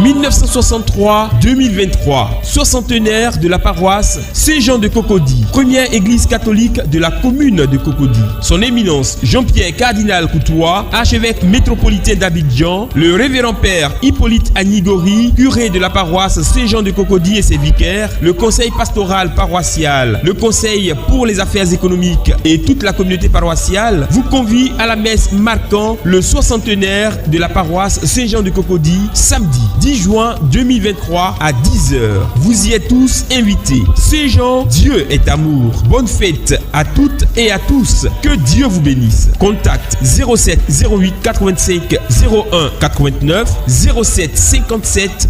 1963-2023, soixantenaire de la paroisse Saint-Jean de Cocody, première église catholique de la commune de Cocody. Son éminence Jean-Pierre Cardinal Coutois, archevêque métropolitain d'Abidjan, le révérend père Hippolyte Agnigori, curé de la paroisse Saint-Jean de Cocody et ses vicaires, le conseil pastoral paroissial, le conseil pour les affaires économiques et toute la communauté paroissiale vous convient à la messe marquant le soixantenaire de la paroisse Saint-Jean de Cocody, samedi 10 juin 2023 à 10h. Vous y êtes tous invités. Saint-Jean, Dieu est amour. Bonne fête à toutes et à tous. Que Dieu vous bénisse. Contact 07 08 85 01 89 07 57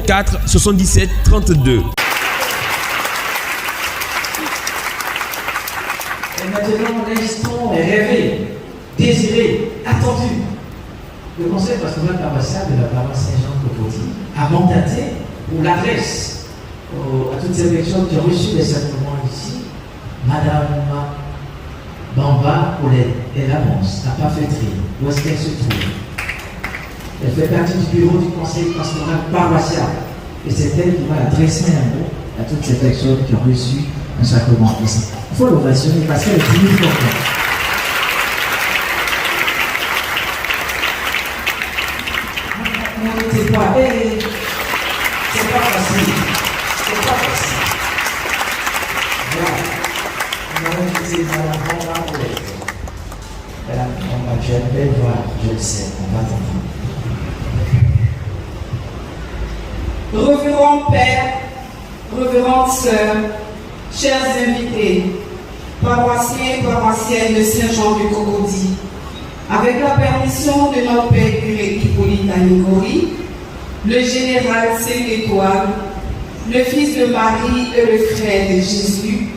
04 77 32. Et maintenant, l'instant est rêvé, désiré, attendu. Le conseil pastoral paroissial de la paroisse Saint-Jean de Cocody a mandaté pour l'adresse à toutes ces personnes qui ont reçu les sacrements ici, Madame Bamba Paulette, elle avance, la parfaiterie, où est-ce qu'elle se trouve? Elle fait partie du bureau du conseil pastoral paroissial. Et c'est elle qui va adresser un mot à toutes ces personnes qui ont reçu un sacrement ici. Il faut l'ovationner parce qu'elle est plus importante. C'est pas facile. C'est pas facile. Voilà. Nous allons utiliser Madame Bamba Paulette. Madame Bamba, tu as une belle voix, je le sais, on va t'entendre. Révérend Père, révérende Sœur, chers invités, paroissiens et paroissiennes de Saint-Jean de Cocody, avec la permission de notre Père curé Hippolyte Agnigori, le général 5 étoiles, le fils de Marie et le frère de Jésus,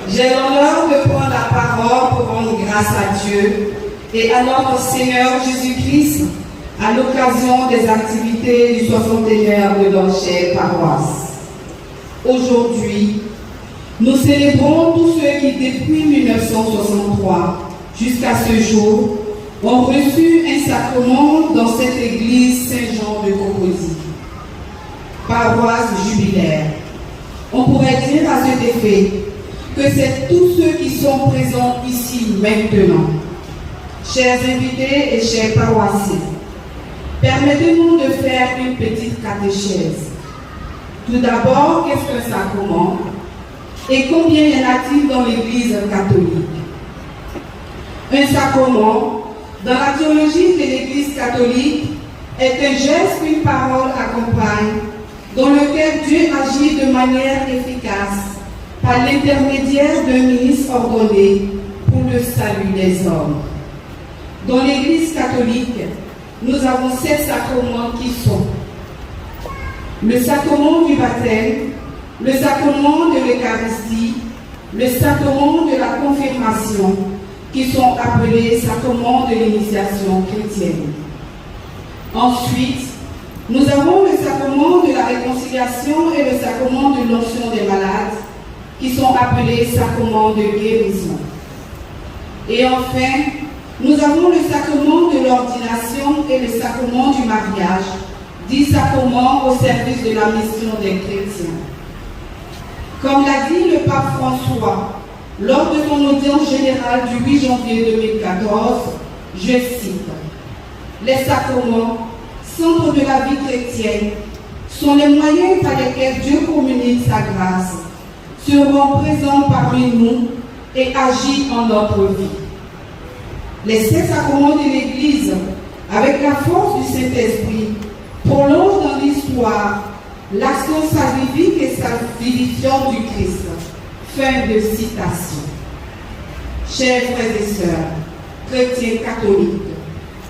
j'ai l'honneur de prendre la parole pour rendre grâce à Dieu et à notre Seigneur Jésus-Christ à l'occasion des activités du 60e de notre chère paroisse. Aujourd'hui, nous célébrons tous ceux qui, depuis 1963 jusqu'à ce jour, ont reçu un sacrement dans cette église Saint-Jean de Cocody. Paroisse jubilaire. On pourrait dire à cet effet que c'est tous ceux qui sont présents ici maintenant. Chers invités et chers paroissiens, permettez-nous de faire une petite catéchèse. Tout d'abord, qu'est-ce qu'un sacrement? Et combien y en a-t-il dans l'Église catholique? Un sacrement, dans la théologie de l'Église catholique, est un geste qu'une parole accompagne, dans lequel Dieu agit de manière efficace par l'intermédiaire d'un ministre ordonné pour le salut des hommes. Dans l'Église catholique, nous avons 7 sacrements qui sont le sacrement du baptême, le sacrement de l'Eucharistie, le sacrement de la confirmation, qui sont appelés sacrements de l'initiation chrétienne. Ensuite, nous avons le sacrement de la réconciliation et le sacrement de l'onction des malades, qui sont appelés sacrements de guérison. Et enfin, nous avons le sacrement de l'ordination et le sacrement du mariage, dit sacrement au service de la mission des chrétiens. Comme l'a dit le pape François lors de son audience générale du 8 janvier 2014, je cite, « Les sacrements, centre de la vie chrétienne, sont les moyens par lesquels Dieu communique sa grâce, seront présents parmi nous et agit en notre vie. Les 7 sacrements de l'Église, avec la force du Saint-Esprit, prolongent dans l'histoire l'action salvifique et salvifiante du Christ. » Fin de citation. Chers frères et sœurs, chrétiens catholiques,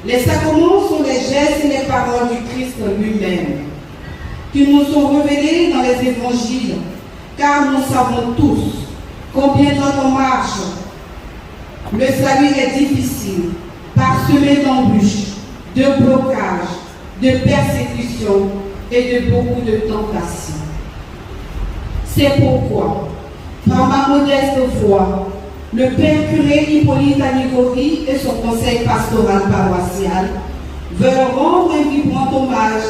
les sacrements sont les gestes et les paroles du Christ lui-même, qui nous sont révélés dans les évangiles, car nous savons tous combien notre marche, le salut est difficile, parsemé d'embûches, de blocages, de persécutions et de beaucoup de tentations. C'est pourquoi, par ma modeste voix, le Père curé Hippolyte Agnigori et son conseil pastoral paroissial veulent rendre un vibrant hommage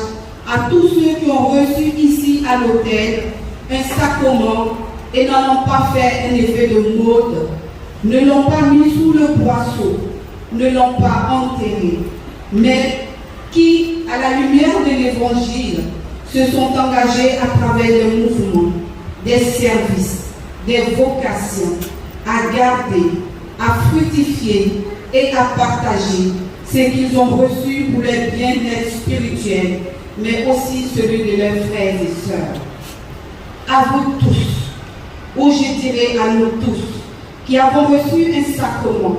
à tous ceux qui ont reçu ici à l'autel un sacrement et n'en ont pas fait un effet de mode, ne l'ont pas mis sous le boisseau, ne l'ont pas enterré, mais qui, à la lumière de l'Évangile, se sont engagés à travers des mouvements, des services, des vocations, à garder, à fructifier et à partager ce qu'ils ont reçu pour leur bien-être spirituel, mais aussi celui de leurs frères et sœurs. À vous tous, ou je dirais à nous tous, qui avons reçu un sacrement,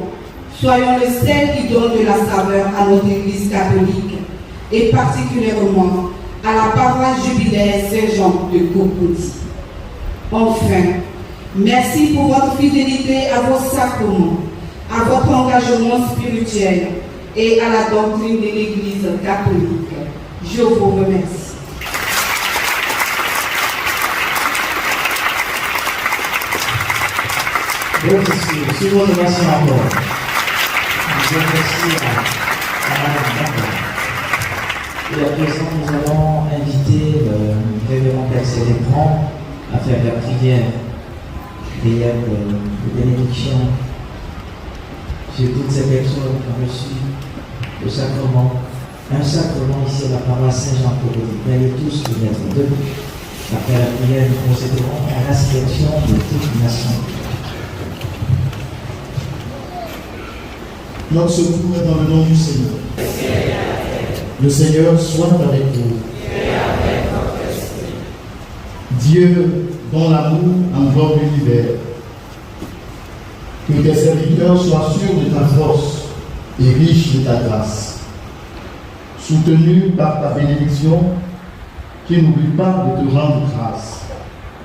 soyons le sel qui donne de la saveur à notre Église catholique, et particulièrement à la paroisse jubilaire Saint-Jean de Cocody. Enfin, merci pour votre fidélité à vos sacrements, à votre engagement spirituel et à la doctrine de l'Église catholique. Je vous remercie. Merci. Si vous remerciez encore, je remercie à Madame D'accord. Et à présent, nous allons inviter le révérend Père Célébrant à faire la prière de bénédiction sur toutes ces personnes qui ont reçu le sacrement. Un sacrement ici à la paroisse Saint-Jean de Cocody. Veuillez tous vous mettre debout. Après la prière, nous procéderons à l'inscription de toute nation. Notre secours est dans le nom du Seigneur. Le Seigneur soit avec vous. Dieu, dont l'amour englobe l'univers, que tes serviteurs soient sûrs de ta force et riches de ta grâce, soutenus par ta bénédiction, qu'ils n'oublient pas de te rendre grâce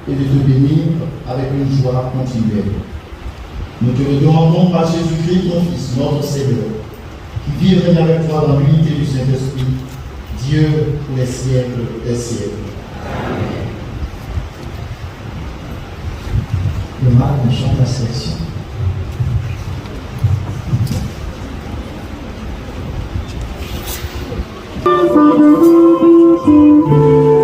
et de te bénir avec une joie continuelle. Nous te le demandons par Jésus-Christ, ton Fils, notre Seigneur, qui vit et règne avec toi dans l'unité du Saint-Esprit, Dieu pour les siècles des siècles. Amen. Le Marc chante la sélection. Je crois au Seigneur.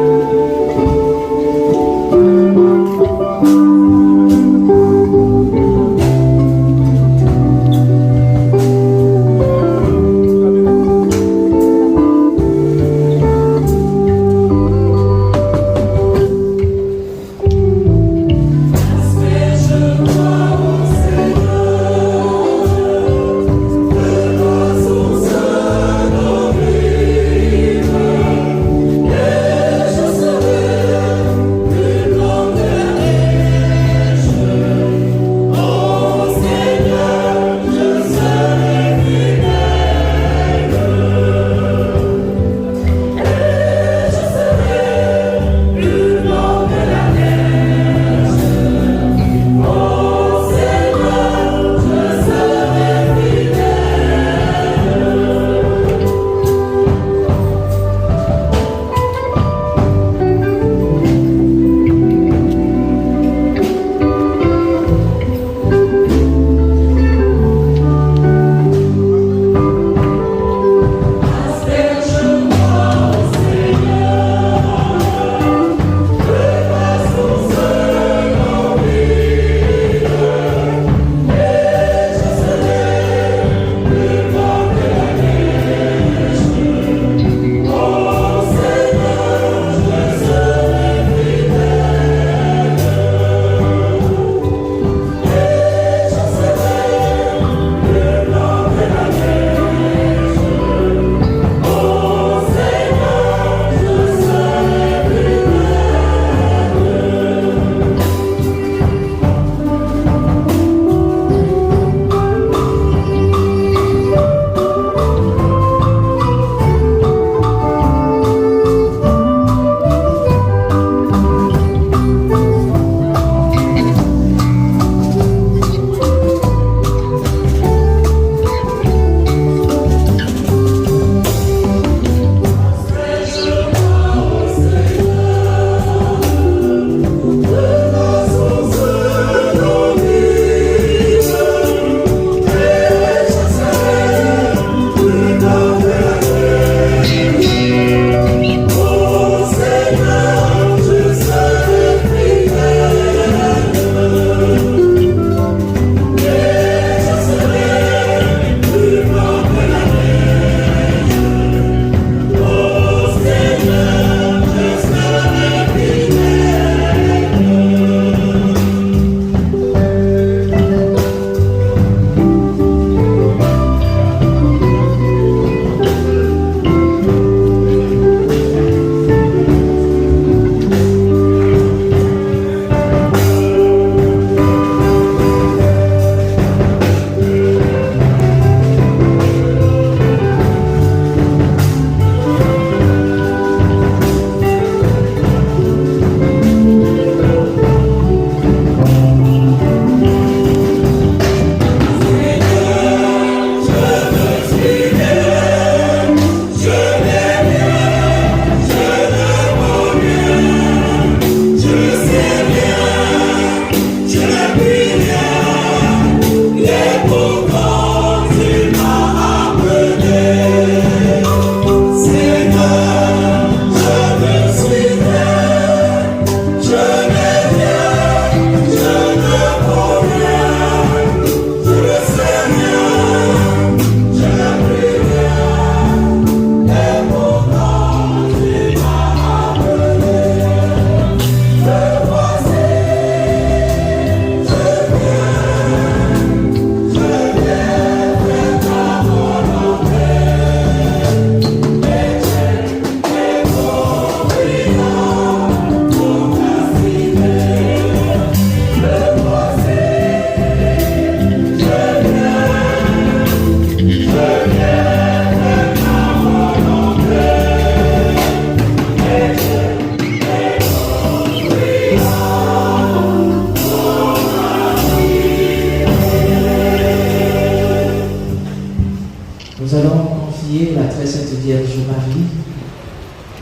Vierge Marie,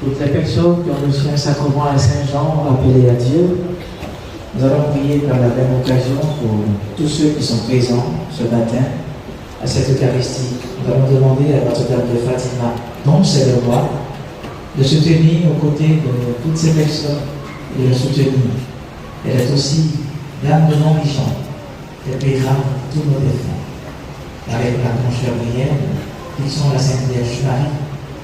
toutes les personnes qui ont reçu un sacrement à Saint-Jean appelé à Dieu, nous allons prier par la même occasion pour tous ceux qui sont présents ce matin à cette Eucharistie. Nous allons demander à Notre-Dame de Fatima, dont c'est le roi, de se tenir aux côtés de toutes ces personnes et de les soutenir. Elle est aussi l'âme de non-vivant. Elle paiera tous nos défauts. Avec la blanche Gabrielle, qui sont la Sainte Vierge Marie,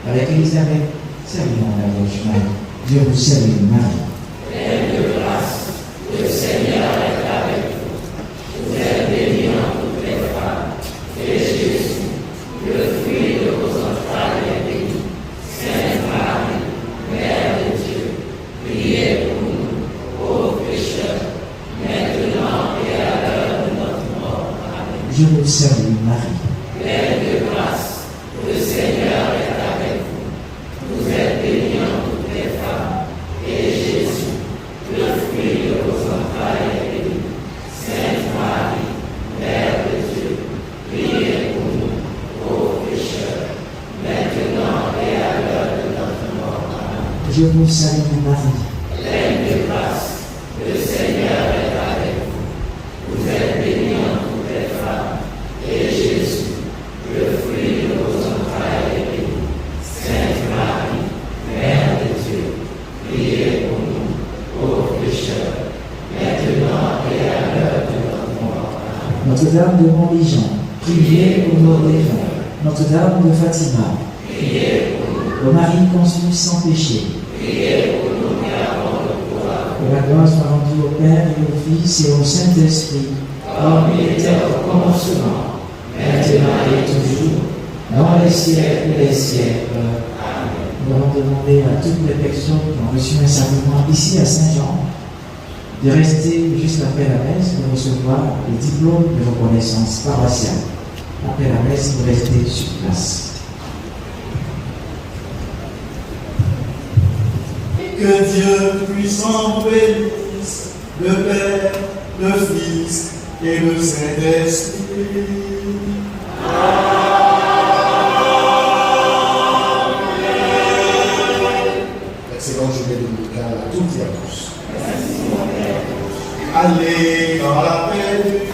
avec Élisabeth, saluons la Vierge Marie. Dieu vous salue, Marie. Pleine de grâce, le Seigneur est avec vous. Vous êtes bénie entre toutes les femmes, et Jésus, le fruit de vos entrailles, est béni. Sainte Marie, Mère de Dieu, priez pour nous, pauvres pécheurs, maintenant et à l'heure de notre mort. Amen. Dieu vous salue, Marie. Pleine de grâce, le Seigneur est avec vous. Vous êtes bénie entre toutes les femmes, et Jésus, le fruit de vos entrailles, est béni. Sainte Marie, Mère de Dieu, priez pour nous, pauvres pécheurs, maintenant et à l'heure de notre mort. Amen. Dieu vous salue, Marie. Pleine de grâce, le Seigneur est avec vous. Vous êtes bénie entre toutes les femmes, et Jésus, le fruit de vos entrailles, est béni. Sainte Marie, Mère de Dieu, priez pour nous, pauvres pécheurs, maintenant et à l'heure de notre mort. Amen. Notre-Dame de Montligeon, priez pour nos défunts. Notre-Dame de Fatima, Priez pour nous, ô Marie conçue sans péché, priez pour nous qui avons le pouvoir. que la gloire soit rendue au Père et au Fils et au Saint-Esprit, Comme il était au commencement, maintenant et toujours, dans les siècles des siècles. Amen. Nous allons demander à toutes les personnes qui ont reçu un sacrement ici à Saint-Jean de rester juste après la messe pour recevoir le diplôme de reconnaissance paroissiale. Après la messe, vous restez sur place. Que Dieu puissant bénisse le Père, le Fils et le Saint-Esprit. Excellente journée dominicale à toutes et à tous. Allez dans la paix du Christ.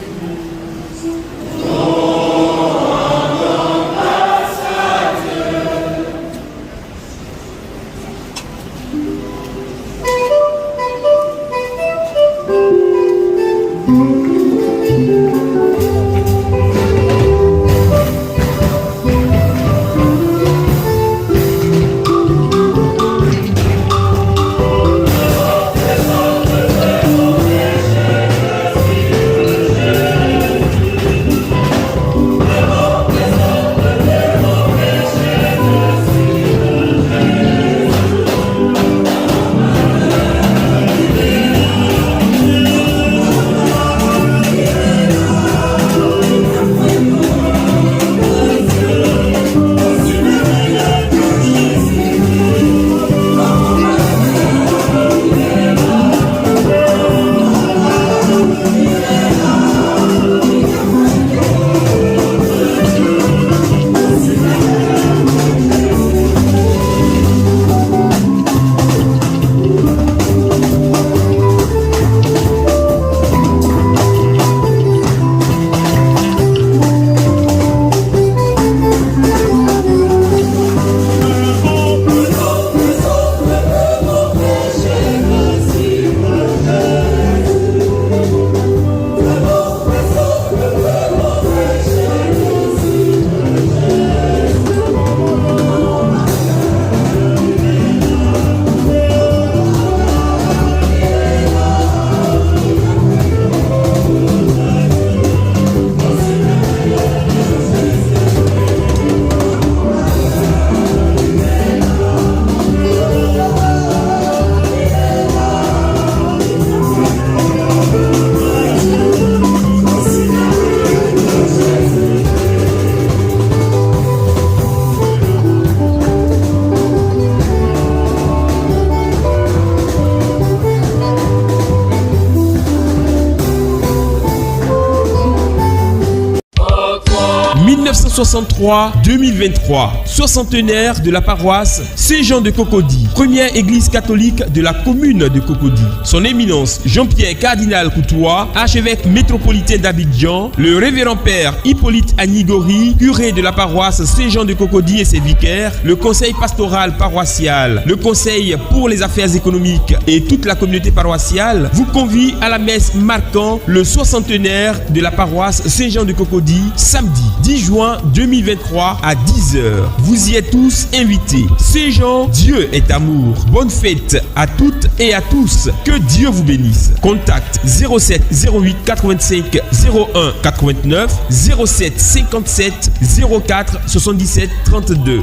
1963-2023. Soixantenaire de la paroisse Saint-Jean de Cocody, première église catholique de la commune de Cocody. Son éminence Jean-Pierre Cardinal Coutois, archevêque métropolitain d'Abidjan, le révérend père Hippolyte Agnigori, curé de la paroisse Saint-Jean de Cocody et ses vicaires, le conseil pastoral paroissial, le conseil pour les affaires économiques et toute la communauté paroissiale vous convie à la messe marquant le soixantenaire de la paroisse Saint-Jean de Cocody, samedi 10 juin 2023 à 10h. Vous y êtes tous invités. Saint-Jean, Dieu est amour. Bonne fête à toutes et à tous. Que Dieu vous bénisse. Contact 07 08 85 01 89 07 57 04 77 32.